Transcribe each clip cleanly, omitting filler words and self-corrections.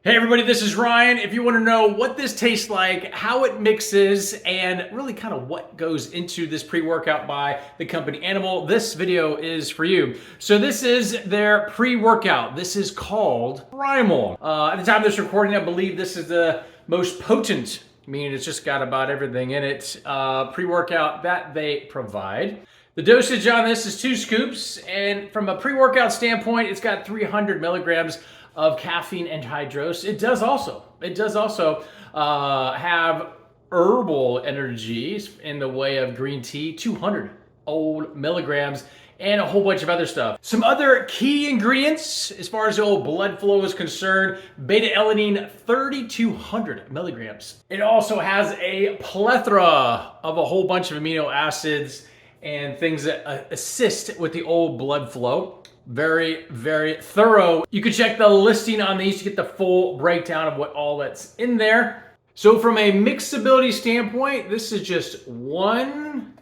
Hey everybody, this is Ryan. If you want to know what this tastes like, how it mixes, and really kind of what goes into this pre-workout by the company Animal, this video is for you. So this is their pre-workout. This is called Primal. At the time of this recording, I believe this is the most potent, meaning it's just got about everything in it, pre-workout that they provide. The dosage on this is 2 scoops, and from a pre-workout standpoint, it's got 300 milligrams of caffeine and hydrose. It does also have herbal energies in the way of green tea, 200 old milligrams, and a whole bunch of other stuff. Some other key ingredients as far as the old blood flow is concerned: beta-alanine, 3,200 milligrams. It also has a plethora of a whole bunch of amino acids and things that assist with the old blood flow. Very, very thorough. You can check the listing on these to get the full breakdown of what all that's in there. So from a mixability standpoint, this is just 1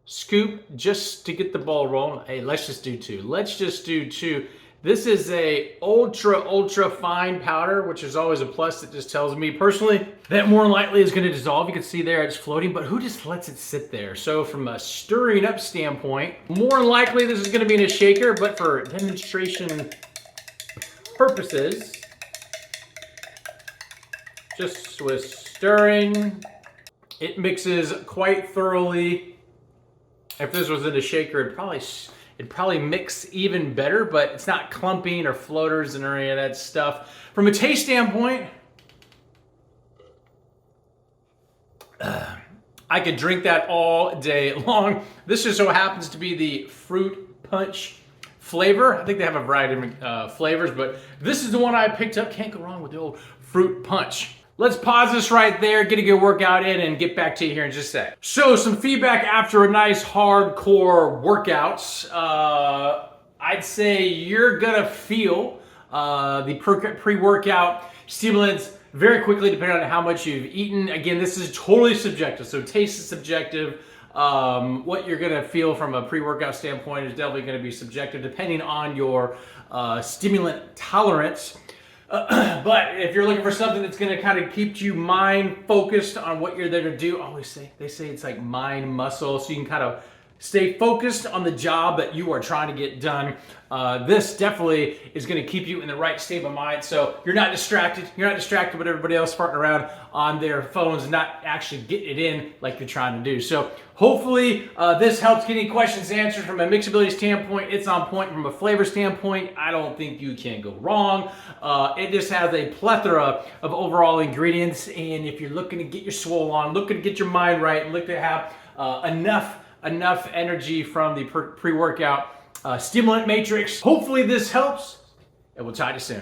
scoop just to get the ball rolling. Hey, let's just do 2. Let's just do 2. This is a ultra fine powder, which is always a plus. That just tells me personally that more than likely is going to dissolve. You can see there it's floating, but who just lets it sit there? So from a stirring up standpoint, more than likely this is going to be in a shaker, but for demonstration purposes, just with stirring, it mixes quite thoroughly. If this was in a shaker, it'd probably mix even better, but it's not clumping or floaters and any of that stuff. From a taste standpoint, I could drink that all day long. This just so happens to be the fruit punch flavor. I think they have a variety of flavors, but this is the one I picked up. Can't go wrong with the old fruit punch. Let's pause this right there, get a good workout in, and get back to you here in just a sec. So some feedback after a nice hardcore workout. I'd say you're gonna feel the pre-workout stimulants very quickly depending on how much you've eaten. Again, this is totally subjective, so taste is subjective. What you're gonna feel from a pre-workout standpoint is definitely gonna be subjective depending on your stimulant tolerance. But if you're looking for something that's going to kind of keep you mind focused on what you're there to do, they say it's like mind muscle, so you can kind of stay focused on the job that you are trying to get done. This definitely is going to keep you in the right state of mind, so you're not distracted. You're not distracted with everybody else farting around on their phones and not actually getting it in like you're trying to do. So hopefully this helps get any questions answered. From a mixability standpoint, it's on point. From a flavor standpoint, I don't think you can go wrong. It just has a plethora of overall ingredients, and if you're looking to get your swole on, looking to get your mind right, and look to have enough energy from the pre-workout stimulant matrix, hopefully this helps, and we'll talk to you soon.